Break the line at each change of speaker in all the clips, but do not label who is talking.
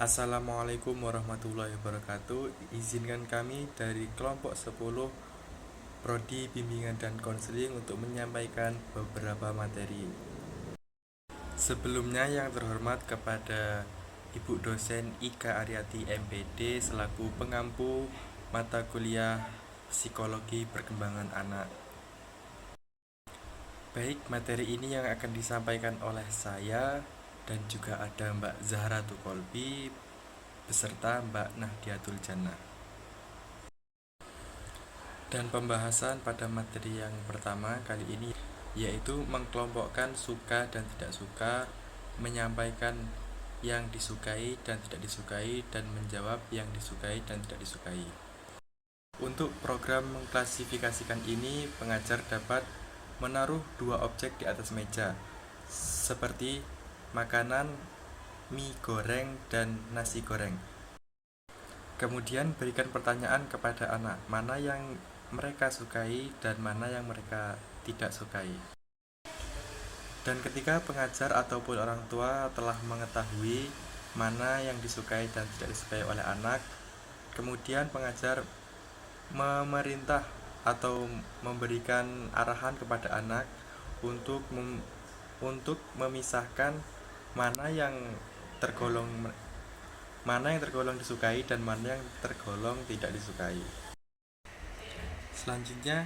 Assalamualaikum warahmatullahi wabarakatuh. Izinkan kami dari kelompok 10 Prodi Bimbingan dan Konseling untuk menyampaikan beberapa materi. Sebelumnya yang terhormat kepada Ibu dosen Ika Aryati MPD selaku pengampu mata kuliah Psikologi Perkembangan Anak. Baik, materi ini yang akan disampaikan oleh saya dan juga ada Mbak Zahra Tukolbi beserta Mbak Nahdiatul Jannah. Dan pembahasan pada materi yang pertama kali ini yaitu mengkelompokkan suka dan tidak suka, menyampaikan yang disukai dan tidak disukai, dan menjawab yang disukai dan tidak disukai. Untuk program mengklasifikasikan ini, pengajar dapat menaruh dua objek di atas meja, seperti makanan, mie goreng, dan nasi goreng. Kemudian berikan pertanyaan kepada anak, mana yang mereka sukai dan mana yang mereka tidak sukai. Dan ketika pengajar ataupun orang tua telah mengetahui mana yang disukai dan tidak disukai oleh anak, kemudian pengajar memerintah atau memberikan arahan kepada anak untuk memisahkan mana yang tergolong disukai dan mana yang tergolong tidak disukai. Selanjutnya,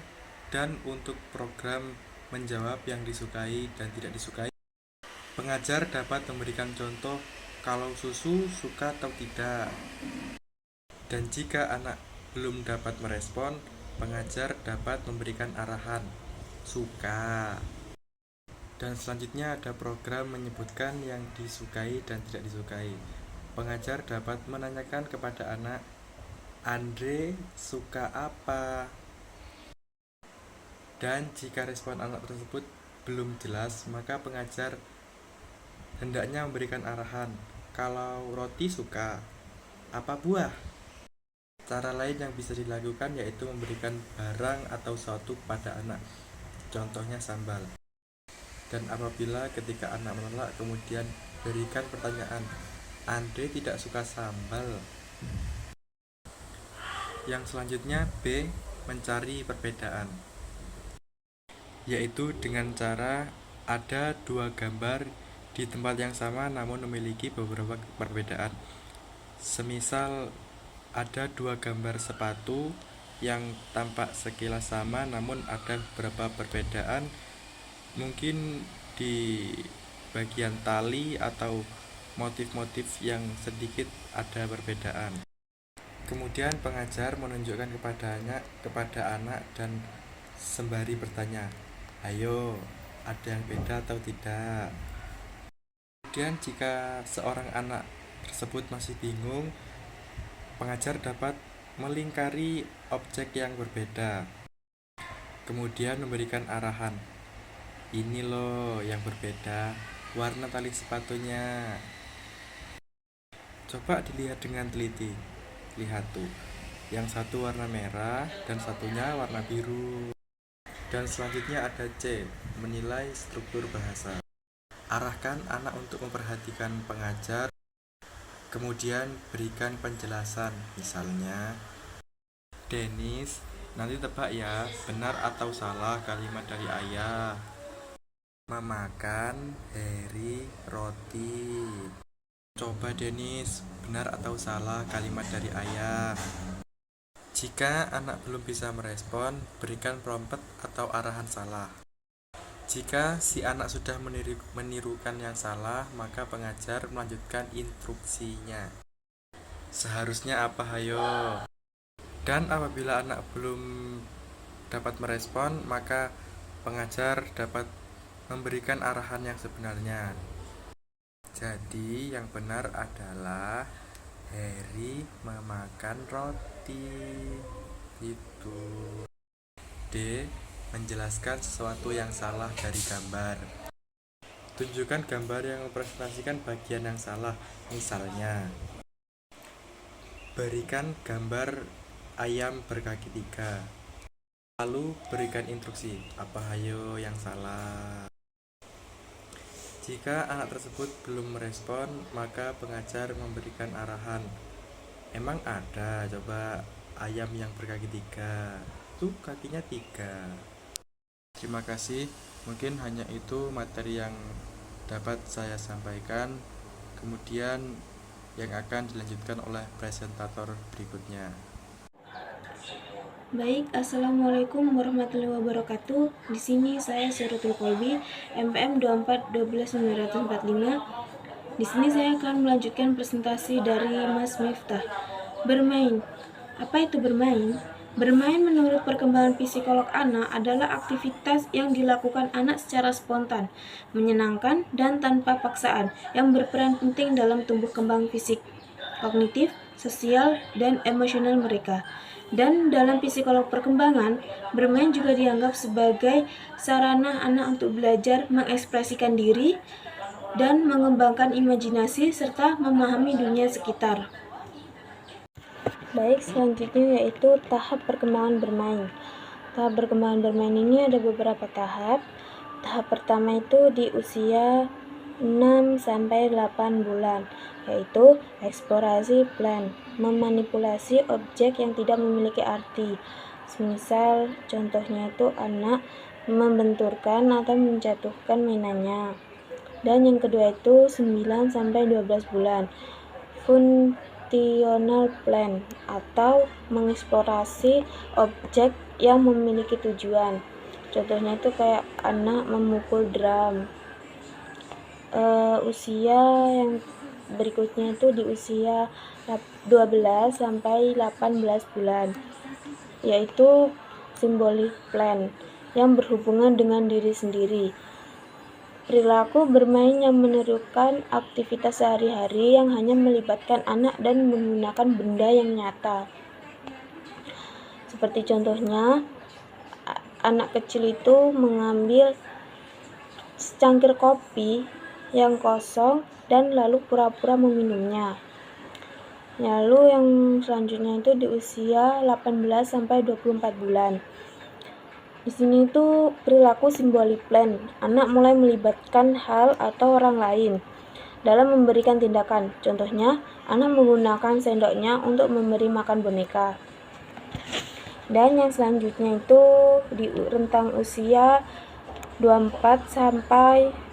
dan untuk program menjawab yang disukai dan tidak disukai, pengajar dapat memberikan contoh kalau susu suka atau tidak. Dan jika anak belum dapat merespon, pengajar dapat memberikan arahan suka. Dan selanjutnya ada program menyebutkan yang disukai dan tidak disukai. Pengajar dapat menanyakan kepada anak, Andre suka apa? Dan jika respon anak tersebut belum jelas, maka pengajar hendaknya memberikan arahan, kalau roti suka, apa buah? Cara lain yang bisa dilakukan yaitu memberikan barang atau sesuatu kepada anak, contohnya sambal. Dan apabila ketika anak menolak, kemudian berikan pertanyaan, Andre tidak suka sambal. Yang selanjutnya B, mencari perbedaan, yaitu dengan cara ada dua gambar di tempat yang sama namun memiliki beberapa perbedaan. Semisal ada dua gambar sepatu yang tampak sekilas sama namun ada beberapa perbedaan, mungkin di bagian tali atau motif-motif yang sedikit ada perbedaan. Kemudian pengajar menunjukkan kepada anak dan sembari bertanya, ayo, ada yang beda atau tidak? Kemudian jika seorang anak tersebut masih bingung, pengajar dapat melingkari objek yang berbeda. Kemudian memberikan arahan, ini loh yang berbeda, warna tali sepatunya. Coba dilihat dengan teliti. Lihat tuh, yang satu warna merah dan satunya warna biru. Dan selanjutnya ada C, menilai struktur bahasa. Arahkan anak untuk memperhatikan pengajar, kemudian berikan penjelasan. Misalnya, Denis, nanti tebak ya, benar atau salah kalimat dari ayah. Memakan Harry roti. Coba Denis, benar atau salah kalimat dari ayah. Jika anak belum bisa merespon, berikan prompt atau arahan salah. Jika si anak sudah menirukan yang salah, maka pengajar melanjutkan instruksinya. Seharusnya apa, hayo? Dan apabila anak belum dapat merespon, maka pengajar dapat memberikan arahan yang sebenarnya. Jadi yang benar adalah Harry memakan roti. Itu. D, menjelaskan sesuatu yang salah dari gambar. Tunjukkan gambar yang mempresentasikan bagian yang salah. Misalnya, berikan gambar ayam berkaki 3. Lalu berikan instruksi, apa hayo yang salah? Jika anak tersebut belum merespon, maka pengajar memberikan arahan. Emang ada coba ayam yang berkaki 3? Tuh kakinya 3. Terima kasih. Mungkin hanya itu materi yang dapat saya sampaikan. Kemudian yang akan dilanjutkan oleh presentator berikutnya.
Baik, Assalamualaikum warahmatullahi wabarakatuh. Di sini saya Syaratul Kolbi, MPM 24 12 945. Di sini saya akan melanjutkan presentasi dari Mas Miftah. Bermain. Apa itu bermain? Bermain menurut perkembangan psikolog anak adalah aktivitas yang dilakukan anak secara spontan, menyenangkan, dan tanpa paksaan, yang berperan penting dalam tumbuh kembang fisik, kognitif, sosial, dan emosional mereka. Dan dalam psikolog perkembangan, bermain juga dianggap sebagai sarana anak untuk belajar mengekspresikan diri dan mengembangkan imajinasi serta memahami dunia sekitar. Baik, selanjutnya yaitu tahap perkembangan bermain. Tahap perkembangan bermain ini ada beberapa tahap. Tahap pertama itu di usia 6-8 bulan, yaitu eksplorasi plan, memanipulasi objek yang tidak memiliki arti. Misal contohnya itu anak membenturkan atau menjatuhkan mainannya. Dan yang kedua itu 9-12 bulan, functional plan atau mengeksplorasi objek yang memiliki tujuan. Contohnya itu kayak anak memukul drum. Usia yang berikutnya itu di usia 12-18 bulan, yaitu symbolic plan yang berhubungan dengan diri sendiri. Perilaku bermain yang menirukan aktivitas sehari-hari yang hanya melibatkan anak dan menggunakan benda yang nyata. Seperti contohnya, anak kecil itu mengambil secangkir kopi yang kosong dan lalu pura-pura meminumnya. Lalu yang selanjutnya itu di usia 18-24 bulan. Di sini itu perilaku symbolic plan. Anak mulai melibatkan hal atau orang lain dalam memberikan tindakan. Contohnya, anak menggunakan sendoknya untuk memberi makan boneka. Dan yang selanjutnya itu di rentang usia 24 sampai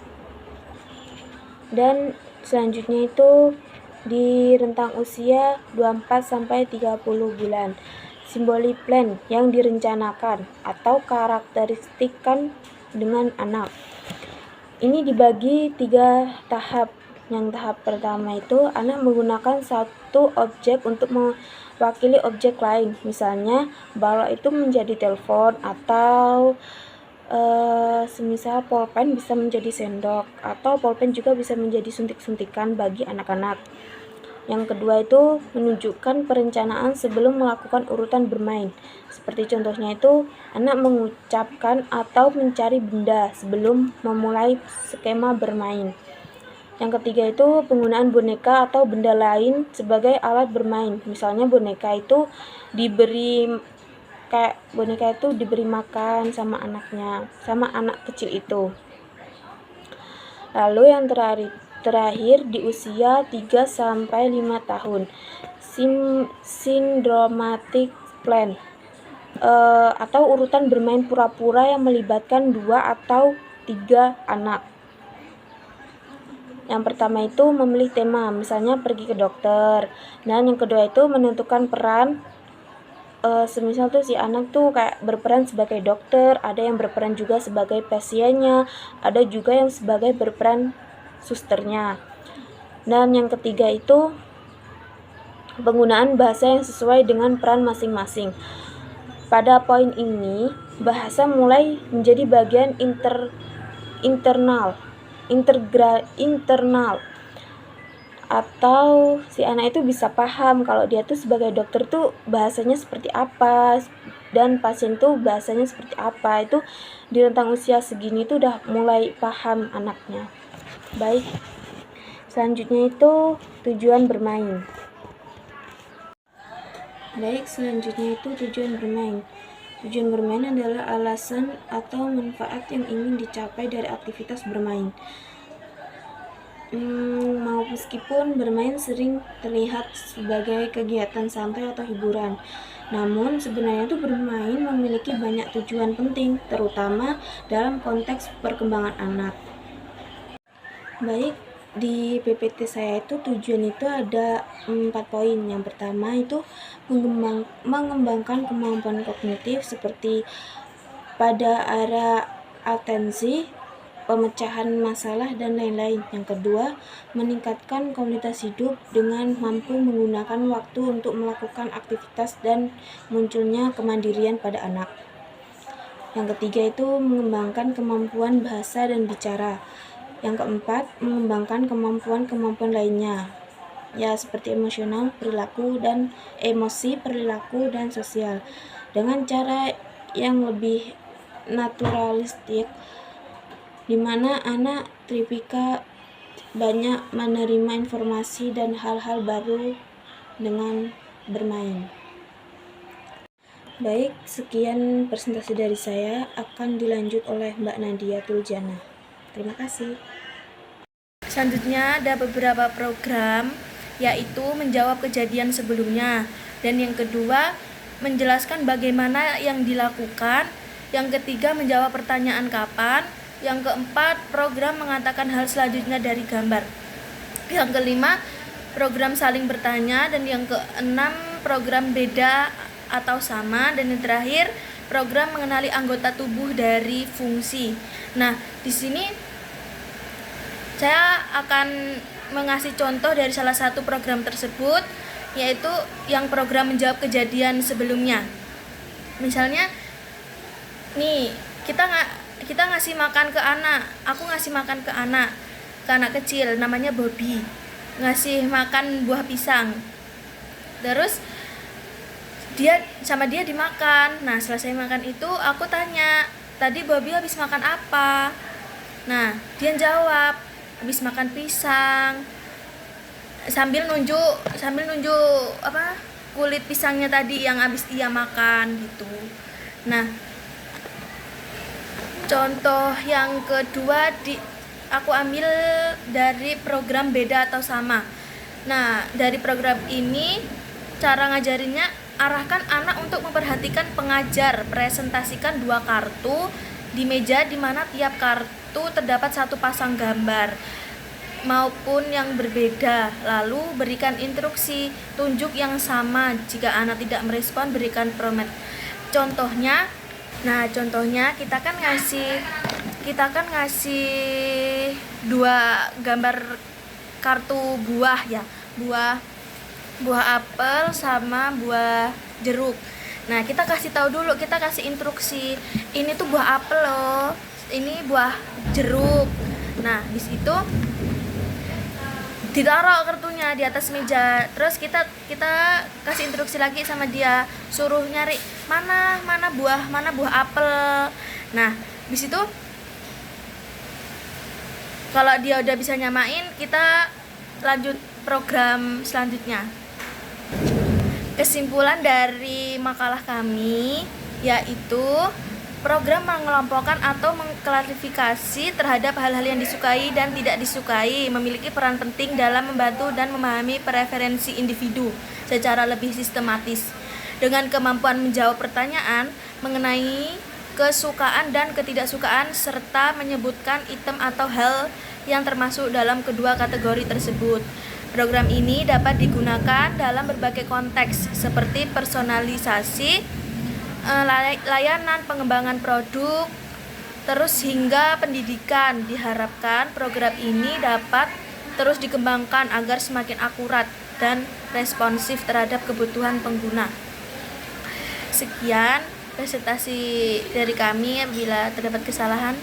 dan selanjutnya itu di rentang usia 24-30 bulan. Symbolic plan yang direncanakan atau karakteristikan dengan anak. Ini dibagi 3 tahap. Yang tahap pertama itu anak menggunakan satu objek untuk mewakili objek lain. Misalnya balok itu menjadi telepon atau semisal pulpen bisa menjadi sendok atau pulpen juga bisa menjadi suntik-suntikan bagi anak-anak. Yang kedua itu menunjukkan perencanaan sebelum melakukan urutan bermain. Seperti contohnya itu anak mengucapkan atau mencari benda sebelum memulai skema bermain. Yang ketiga itu penggunaan boneka atau benda lain sebagai alat bermain. Misalnya boneka itu diberi makan sama anaknya, sama anak kecil itu. Lalu yang terakhir di usia 3-5 tahun, syndromatic plan atau urutan bermain pura-pura yang melibatkan 2 atau 3 anak. Yang pertama itu memilih tema, misalnya pergi ke dokter. Dan yang kedua itu menentukan peran. Semisal tuh si anak tuh kayak berperan sebagai dokter, ada yang berperan juga sebagai pasiennya, ada juga yang sebagai berperan susternya. Dan yang ketiga itu penggunaan bahasa yang sesuai dengan peran masing-masing. Pada poin ini, bahasa mulai menjadi bagian internal atau si anak itu bisa paham kalau dia tuh sebagai dokter tuh bahasanya seperti apa dan pasien tuh bahasanya seperti apa. Itu di rentang usia segini tuh udah mulai paham anaknya. Baik, selanjutnya itu tujuan bermain. Tujuan bermain adalah alasan atau manfaat yang ingin dicapai dari aktivitas bermain. Meskipun bermain sering terlihat sebagai kegiatan santai atau hiburan, namun sebenarnya itu bermain memiliki banyak tujuan penting, terutama dalam konteks perkembangan anak. Baik, di PPT saya itu tujuan itu ada 4 poin. Yang pertama itu mengembangkan kemampuan kognitif seperti pada arah atensi, pemecahan masalah, dan lain-lain. Yang kedua, meningkatkan kualitas hidup dengan mampu menggunakan waktu untuk melakukan aktivitas dan munculnya kemandirian pada anak. Yang ketiga itu mengembangkan kemampuan bahasa dan bicara. Yang keempat, mengembangkan kemampuan-kemampuan lainnya, ya seperti emosional, perilaku, dan emosi, perilaku, dan sosial, dengan cara yang lebih naturalistik, di mana anak tipikal banyak menerima informasi dan hal-hal baru dengan bermain. Baik, sekian presentasi dari saya, akan dilanjut oleh Mbak Nadia Tuljana. Terima kasih.
Selanjutnya ada beberapa program, yaitu menjawab kejadian sebelumnya, dan yang kedua menjelaskan bagaimana yang dilakukan, yang ketiga menjawab pertanyaan kapan, yang keempat program mengatakan hal selanjutnya dari gambar, yang kelima program saling bertanya, dan yang keenam program beda atau sama, dan yang terakhir program mengenali anggota tubuh dari fungsi. Nah, di sini saya akan mengasih contoh dari salah satu program tersebut, yaitu yang program menjawab kejadian sebelumnya. Misalnya nih, kita ngasih makan ke anak. Aku ngasih makan ke anak kecil namanya Bobby. Ngasih makan buah pisang. Terus dia dimakan. Nah, selesai makan itu aku tanya, "Tadi Bobby habis makan apa?" Nah, dia jawab, habis makan pisang, sambil nunjuk kulit pisangnya tadi yang habis dia makan gitu. Nah, contoh yang kedua aku ambil dari program beda atau sama. Nah, dari program ini cara ngajarinnya, arahkan anak untuk memperhatikan pengajar, presentasikan 2 kartu di meja di mana tiap kartu terdapat 1 pasang gambar maupun yang berbeda, lalu berikan instruksi, tunjuk yang sama. Jika anak tidak merespon, berikan promet. Contohnya kita kan ngasih 2 gambar kartu buah ya, buah apel sama buah jeruk. Nah, kita kasih tahu dulu, kita kasih instruksi, ini tuh buah apel loh, ini buah jeruk. Nah, di situ ditaruh kartunya di atas meja. Terus kita kasih instruksi lagi sama dia, suruh nyari mana buah apel. Nah, di situ kalau dia udah bisa nyamain, kita lanjut program selanjutnya. Kesimpulan dari makalah kami yaitu program mengelompokkan atau mengklarifikasi terhadap hal-hal yang disukai dan tidak disukai memiliki peran penting dalam membantu dan memahami preferensi individu secara lebih sistematis. Dengan kemampuan menjawab pertanyaan mengenai kesukaan dan ketidaksukaan serta menyebutkan item atau hal yang termasuk dalam kedua kategori tersebut. Program ini dapat digunakan dalam berbagai konteks seperti personalisasi, layanan, pengembangan produk, terus hingga pendidikan. Diharapkan program ini dapat terus dikembangkan agar semakin akurat dan responsif terhadap kebutuhan pengguna. Sekian presentasi dari kami. Bila terdapat kesalahan,